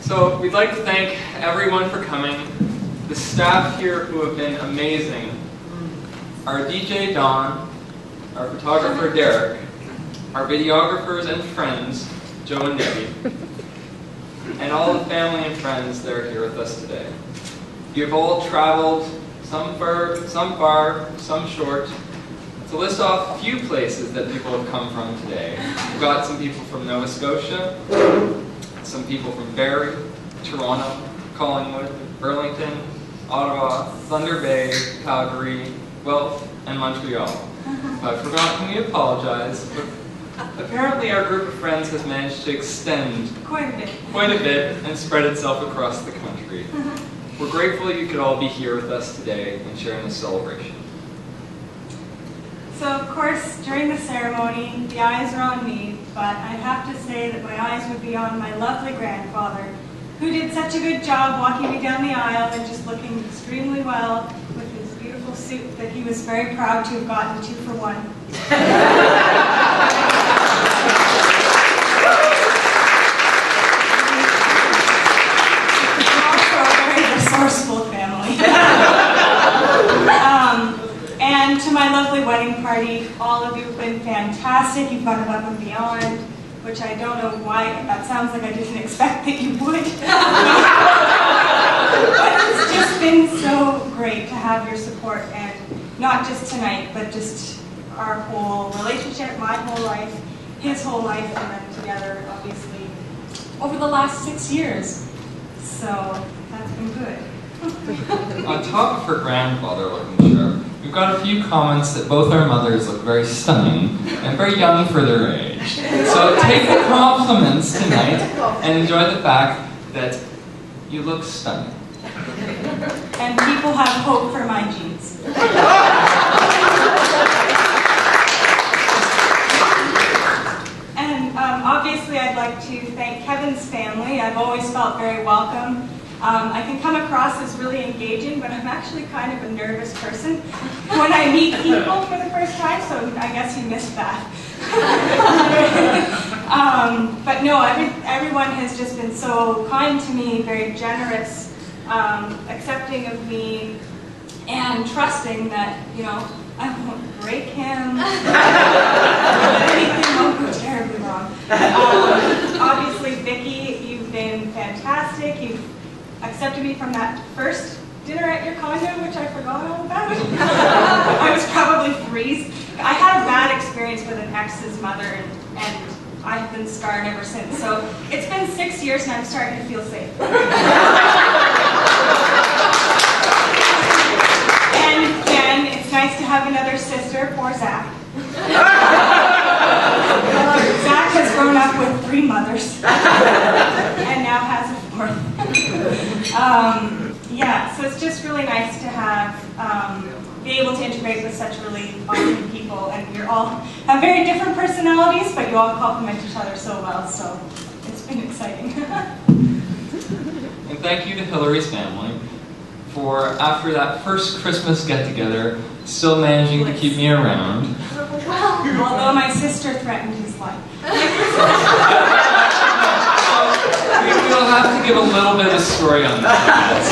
So we'd like to thank everyone for coming. The staff here who have been amazing. Our DJ Don, our photographer Derek, our videographers and friends, Joe and Debbie, and all the family and friends that are here with us today. You've all traveled, some far, some short. To list off a few places that people have come from today. We've got some people from Nova Scotia, some people from Barrie, Toronto, Collingwood, Burlington, Ottawa, Thunder Bay, Calgary, Guelph, and Montreal. If I've forgotten, we apologize, but apparently our group of friends has managed to extend quite a bit and spread itself across the country. We're grateful you could all be here with us today and sharing this celebration. So of course, during the ceremony, the eyes are on me, but I have to say that my eyes would be on my lovely grandfather, who did such a good job walking me down the aisle and just looking extremely well with his beautiful suit that he was very proud to have gotten 2 for 1. Also a very resourceful family. And to my lovely wedding party, all of you have been fantastic. You've gone above and beyond, which I don't know why. That sounds like I didn't expect that you would. But it's just been so great to have your support, and not just tonight, but just our whole relationship, my whole life, his whole life, and then together, obviously, over the last 6 years. So that's been good. On top of her grandfather looking sharp, we've got a few comments that both our mothers look very stunning and very young for their age. So take the compliments tonight and enjoy the fact that you look stunning. And people have hope for my genes. And obviously I'd like to thank Kevin's family. I've always felt very welcome. I can come across as really engaging, but I'm actually kind of a nervous person when I meet people for the first time, so I guess you missed that. But no, everyone has just been so kind to me, very generous, accepting of me, and trusting that, you know, I won't break him. Anything won't go terribly wrong. Obviously, Vicki, you've been fantastic. You've accepted me from that first dinner at your condo, which I forgot all about. I was probably freezed. I had a bad experience with an ex's mother, and I've been scarred ever since. So it's been 6 years, and I'm starting to feel safe. And Jen, it's nice to have another sister, poor Zach. Zach has grown up with 3 mothers, and now has a 4th. Yeah, so it's just really nice to have, be able to integrate with such really awesome people, and you all have very different personalities, but you all complement each other so well, so it's been exciting. And thank you to Hillary's family for, after that first Christmas get-together, still managing to keep me around. Although my sister threatened his life. We'll have to give a little bit of a story on that.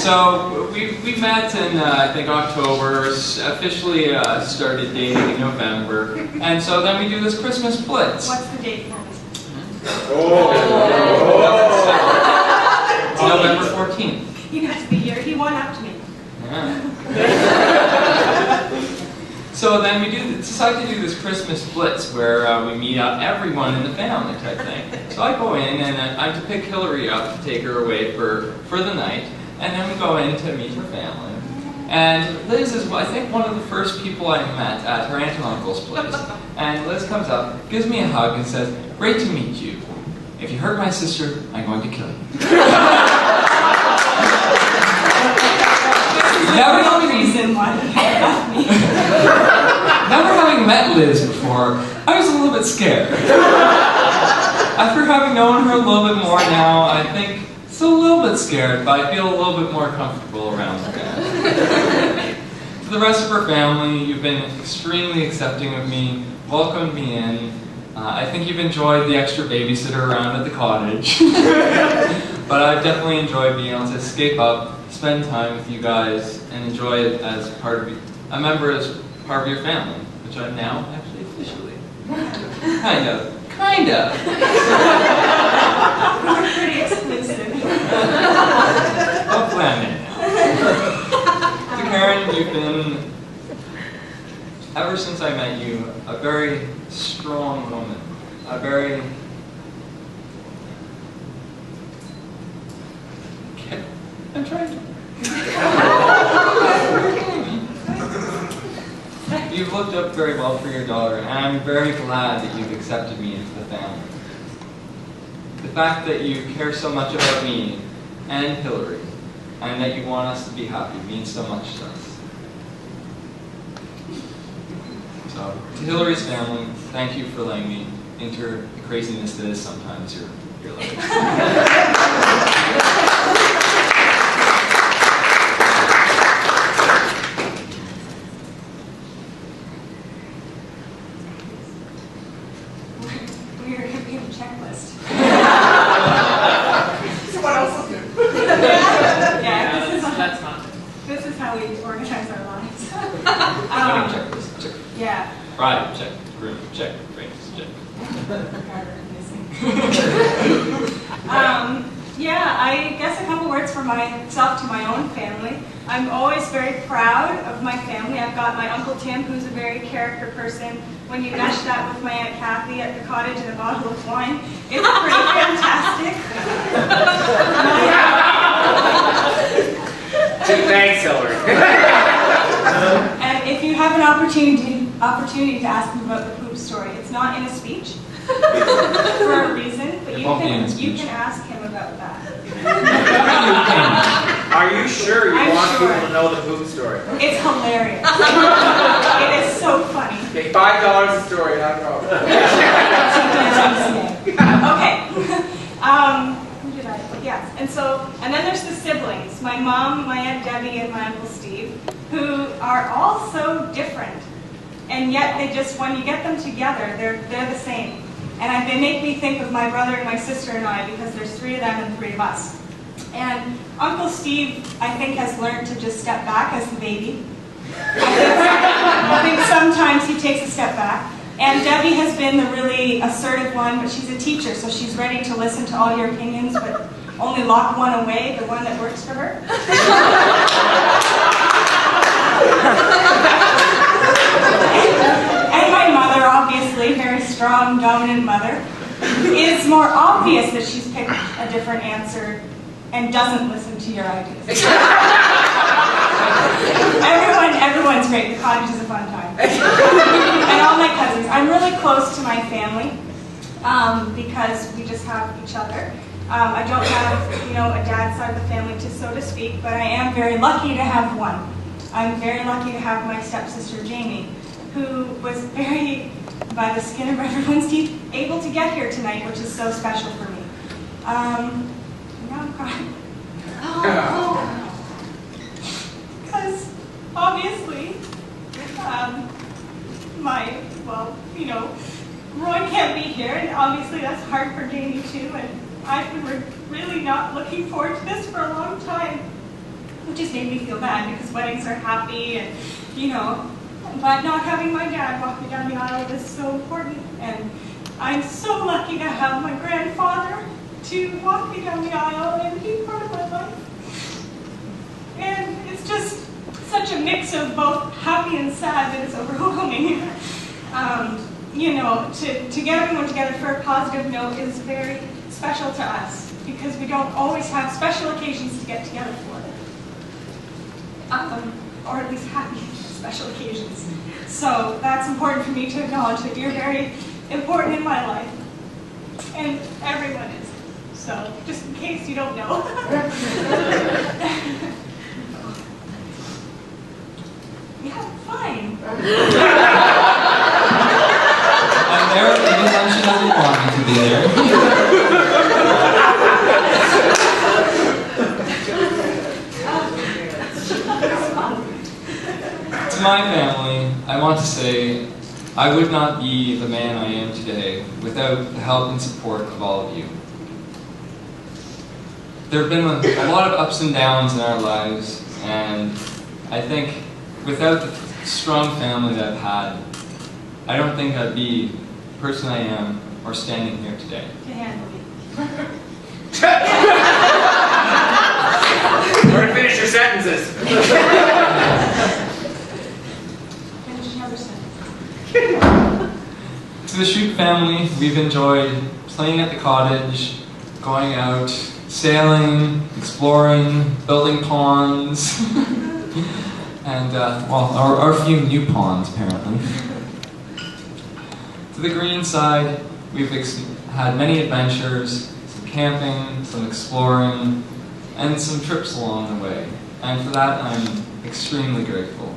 So we met in, I think, October, officially started dating in November, and so then we do this Christmas blitz. What's the date for this? It's November 14th. You know, it's the year he won up to me. Yeah. So then we decide to do this Christmas blitz where we meet up everyone in the family type thing. So I go in and I'm to pick Hillary up to take her away for the night, and then we go in to meet her family. And Liz is, I think, one of the first people I met at her aunt and uncle's place. And Liz comes up, gives me a hug, and says, "Great to meet you. If you hurt my sister, I'm going to kill you." Never reason why he left me. Never having met Liz before, I was a little bit scared. After having known her a little bit more now, I think still a little bit scared, but I feel a little bit more comfortable around her. To the rest of her family, you've been extremely accepting of me, welcomed me in. I think you've enjoyed the extra babysitter around at the cottage. But I've definitely enjoyed being able to escape up, spend time with you guys, and enjoy it as a member as part of your family, which I'm now actually officially. Kind of. We're pretty exclusive. Hopefully I'm in now. So Karen, you've been, ever since I met you, a very strong woman. A very... I'm trying to... You've looked up very well for your daughter, and I'm very glad that you've accepted me into the family. The fact that you care so much about me and Hillary, and that you want us to be happy, means so much to us. So, to Hillary's family, thank you for letting me enter the craziness that is sometimes your life. Check. Groom, check. Drinks, check. Yeah, I guess a couple words for myself to my own family. I'm always very proud of my family. I've got my Uncle Tim, who's a very character person. When you mesh that with my Aunt Kathy at the cottage and a bottle of wine, it's pretty fantastic. Thanks, Hillary. And if you have an opportunity to ask him about the poop story, it's not in a speech for a reason, but you can ask him about that. Are you sure you want people to know the poop story? It's hilarious. It is so funny. Okay, $5 a story, not a problem. Okay. Who did I? Yes. And then there's the siblings. My mom, my Aunt Debbie, and my Uncle Steve, who are all so different. And yet they just, when you get them together, they're the same. And they make me think of my brother and my sister and I, because there's 3 of them and 3 of us. And Uncle Steve, I think, has learned to just step back as the baby. I think sometimes he takes a step back. And Debbie has been the really assertive one, but she's a teacher, so she's ready to listen to all your opinions, but only lock one away, the one that works for her. And my mother, obviously, very strong, dominant mother, is more obvious that she's picked a different answer and doesn't listen to your ideas. Everyone's great. The cottage is a fun time. And all my cousins. I'm really close to my family because we just have each other. I don't have, a dad's side of the family, so to speak, but I am very lucky to have one. I'm very lucky to have my stepsister, Jamie, who was very, by the skin of everyone's teeth, able to get here tonight, which is so special for me. Now I'm crying. Because, obviously, Roy can't be here, and obviously that's hard for Jamie too, and I've been really not looking forward to this for a long time, which has made me feel bad because weddings are happy and, but not having my dad walk me down the aisle is so important, and I'm so lucky to have my grandfather to walk me down the aisle and be part of my life. And it's just such a mix of both happy and sad that it's overwhelming. To get everyone together for a positive note is very special to us because we don't always have special occasions to get together for. Or at least happy special occasions. So that's important for me to acknowledge that you're very important in my life. And everyone is. So, just in case you don't know. Yeah, fine. I'm there if anyone doesn't want me to be there. To my family, I want to say I would not be the man I am today without the help and support of all of you. there have been a lot of ups and downs in our lives, and I think without the strong family that I've had, I don't think I'd be the person I am or standing here today. Can handle me. We're gonna finish your sentences. Finish another sentence. To the Shute family, we've enjoyed playing at the cottage, going out, sailing, exploring, building ponds, and, well, our few new ponds, apparently. To the Green side, we've had many adventures, some camping, some exploring, and some trips along the way. And for that, I'm extremely grateful.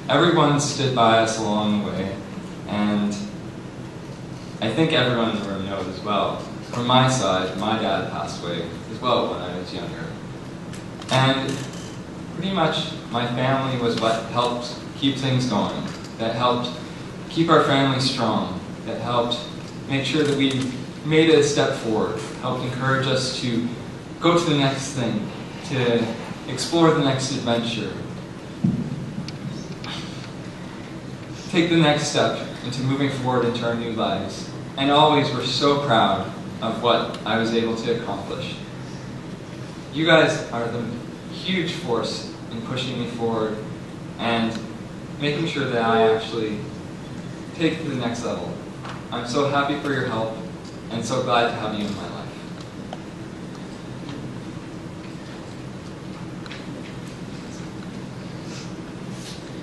Everyone stood by us along the way, and I think everyone in the room knows as well. From my side, my dad passed away as well when I was younger. And pretty much my family was what helped keep things going, that helped keep our family strong, that helped make sure that we made a step forward, helped encourage us to go to the next thing, to explore the next adventure, take the next step into moving forward into our new lives. And always were so proud of what I was able to accomplish. You guys are the huge force in pushing me forward and making sure that I actually take it to the next level. I'm so happy for your help and so glad to have you in my life.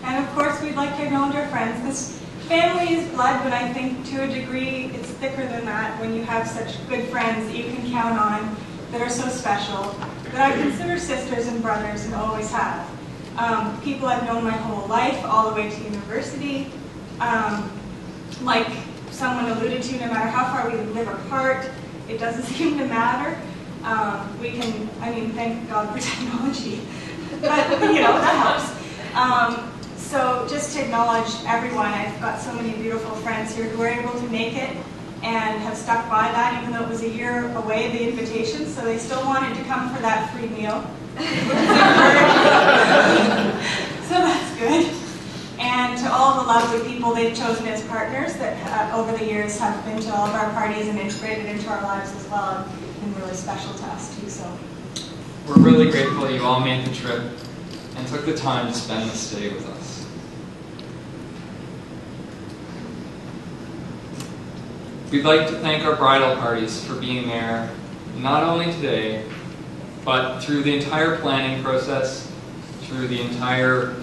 And of course, we'd like to acknowledge our friends. This family is blood, but I think to a degree it's thicker than that when you have such good friends that you can count on, that are so special, that I consider sisters and brothers and always have. People I've known my whole life, all the way to university. Like someone alluded to, no matter how far we live apart, it doesn't seem to matter. We can, I mean, thank God for technology, but you know, that helps. So just to acknowledge everyone, I've got so many beautiful friends here who were able to make it and have stuck by that, even though it was a year away, the invitation, so they still wanted to come for that free meal. So that's good. And to all the lovely people they've chosen as partners that over the years have been to all of our parties and integrated into our lives as well, and really special to us too. So We're really grateful you all made the trip and took the time to spend this day with us. We'd like to thank our bridal parties for being there, not only today, but through the entire planning process, through the entire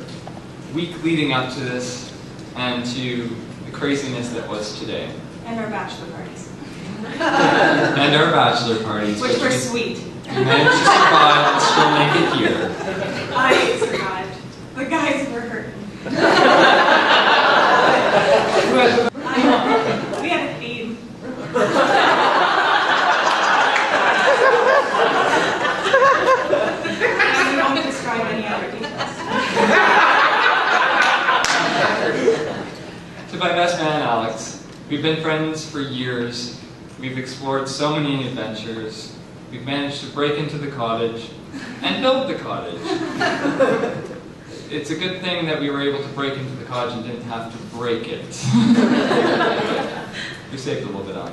week leading up to this, and to the craziness that was today. and our bachelor parties, And our bachelor parties. which were sweet. We managed to survive and still make it here. I survived. The guys were hurting. We had a theme. And we won't describe any other details. To my best man, Alex, we've been friends for years. We've explored so many adventures. We've managed to break into the cottage and build the cottage. It's a good thing that we were able to break into the cottage and didn't have to break it. We saved a little bit on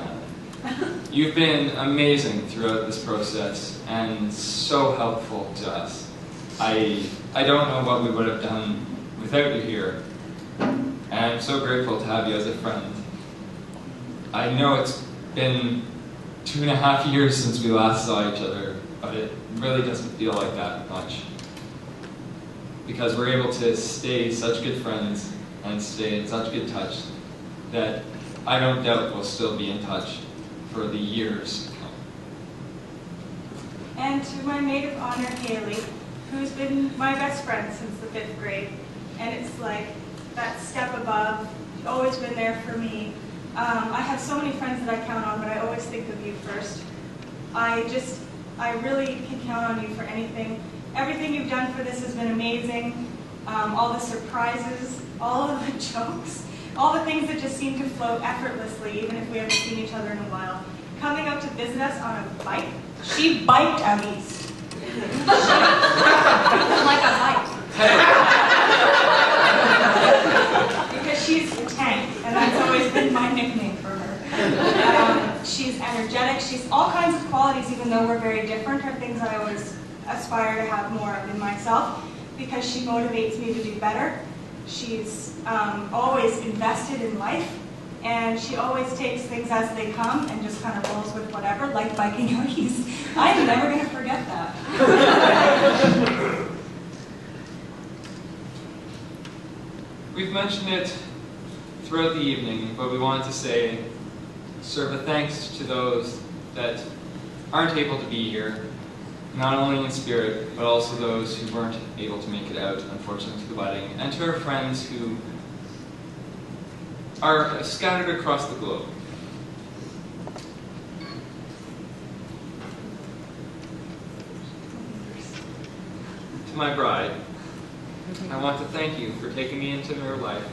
that. You've been amazing throughout this process and so helpful to us. I don't know what we would have done without you here. And I'm so grateful to have you as a friend. I know it's been 2.5 years since we last saw each other, but it really doesn't feel like that much. Because we're able to stay such good friends and stay in such good touch that I don't doubt we'll still be in touch for the years to come. And to my maid of honor, Haley, who's been my best friend since the 5th grade. And it's like that step above, always been there for me. I have so many friends that I count on, but I always think of you first. I really can count on you for anything. Everything you've done for this has been amazing. All the surprises, all of the jokes, all the things that just seem to flow effortlessly, even if we haven't seen each other in a while, coming out to visit us on a bike. She biked out east. Like a bike. Because she's a tank, and that's always been my nickname for her. She's energetic. She's all kinds of qualities, even though we're very different, are things I always aspire to have more of in myself, because she motivates me to do better. She's always invested in life, and she always takes things as they come and just kind of rolls with whatever, like biking out east. I'm never going to forget that. We've mentioned it throughout the evening, but we wanted to serve a thanks to those that aren't able to be here, not only in spirit, but also those who weren't able to make it out, unfortunately, to the wedding, and to our friends who are scattered across the globe. To my bride, I want to thank you for taking me into your life,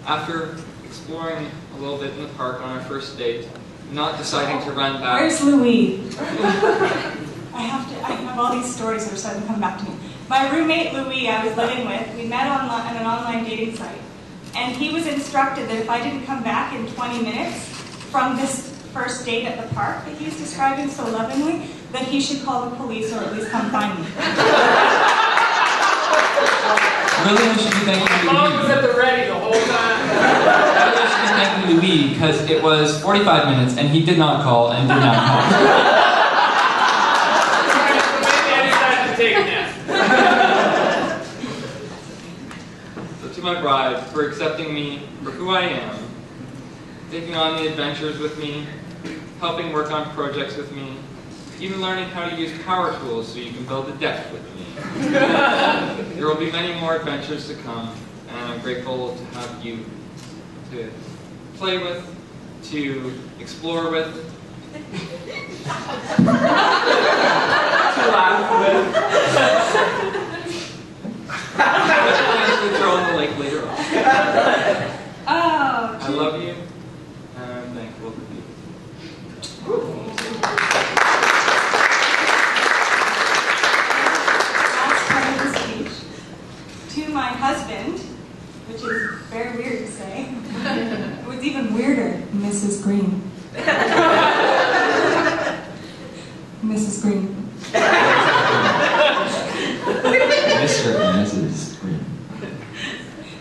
after exploring a little bit in the park on our first date, not deciding to run back. Where's Louis? I have all these stories that are starting to come back to me. My roommate Louis, I was living with, we met on an online dating site, and he was instructed that if I didn't come back in 20 minutes from this first date at the park that he's describing so lovingly, that he should call the police or at least come find me. Really, I should be thanking Mom was at the ready the whole time. Really, I should be thanking Louis because it was 45 minutes and he did not call and did not call. So to my bride, for accepting me for who I am, taking on the adventures with me, helping work on projects with me, even learning how to use power tools so you can build a deck with me. There will be many more adventures to come, and I'm grateful to have you to play with, to explore with, to laugh with. Eventually throw in the lake later on. Oh, I love you, and I'm thankful for you. last part of the speech. To my husband, which is very weird to say. It was even weirder, Mrs. Green. Mrs. Green. Mr. and Mrs. Green.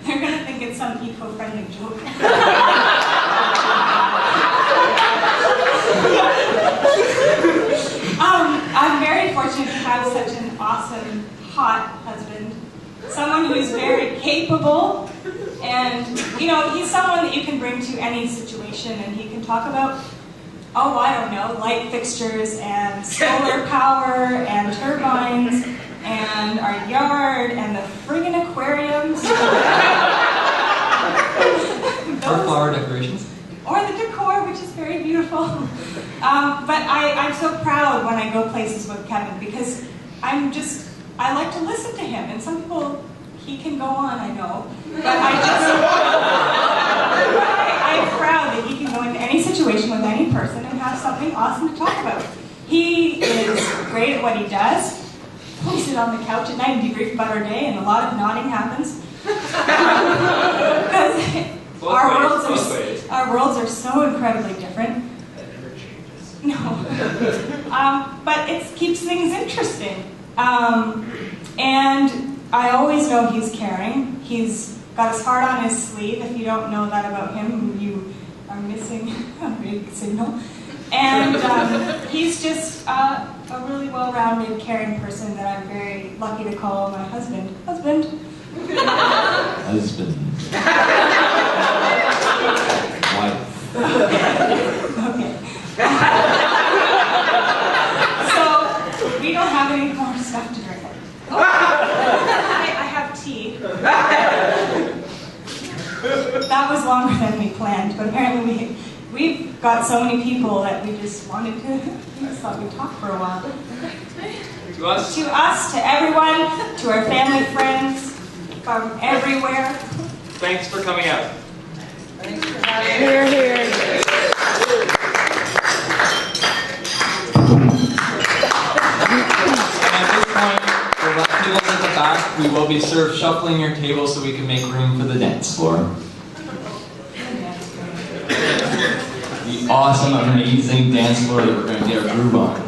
They're going to think it's some eco-friendly joke. I'm very fortunate to have such an awesome, hot husband. Someone who's very capable, and, you know, he's someone that you can bring to any situation, and he can talk about, oh, I don't know, light fixtures, and solar power, and turbines, and our yard, and the friggin' aquariums. Or flower decorations. Or the decor, which is very beautiful. But I'm so proud when I go places with Kevin, because I like to listen to him. And some people, he can go on, I know. But I'm proud that he can go into any situation with any person and have something awesome to talk about. He is great at what he does. We sit on the couch at night and debrief about our day, and a lot of nodding happens. Because our worlds are so incredibly different. That never changes. No. But it keeps things interesting. And I always know he's caring. He's got his heart on his sleeve. If you don't know that about him, you are missing a big signal. And he's just a really well-rounded, caring person that I'm very lucky to call my husband. Husband. Husband. Wife. Okay. So, we don't have any more stuff to drink. Oh, I have tea. That was longer than we planned, but apparently we've got so many people that we just wanted to, we just thought we'd talk for a while. To us. To us, to everyone, to our family, friends, from everywhere. Thanks for coming out. Here, here. we will be shuffling your table so we can make room for the dance floor. The awesome, amazing dance floor that we're going to get our groove on.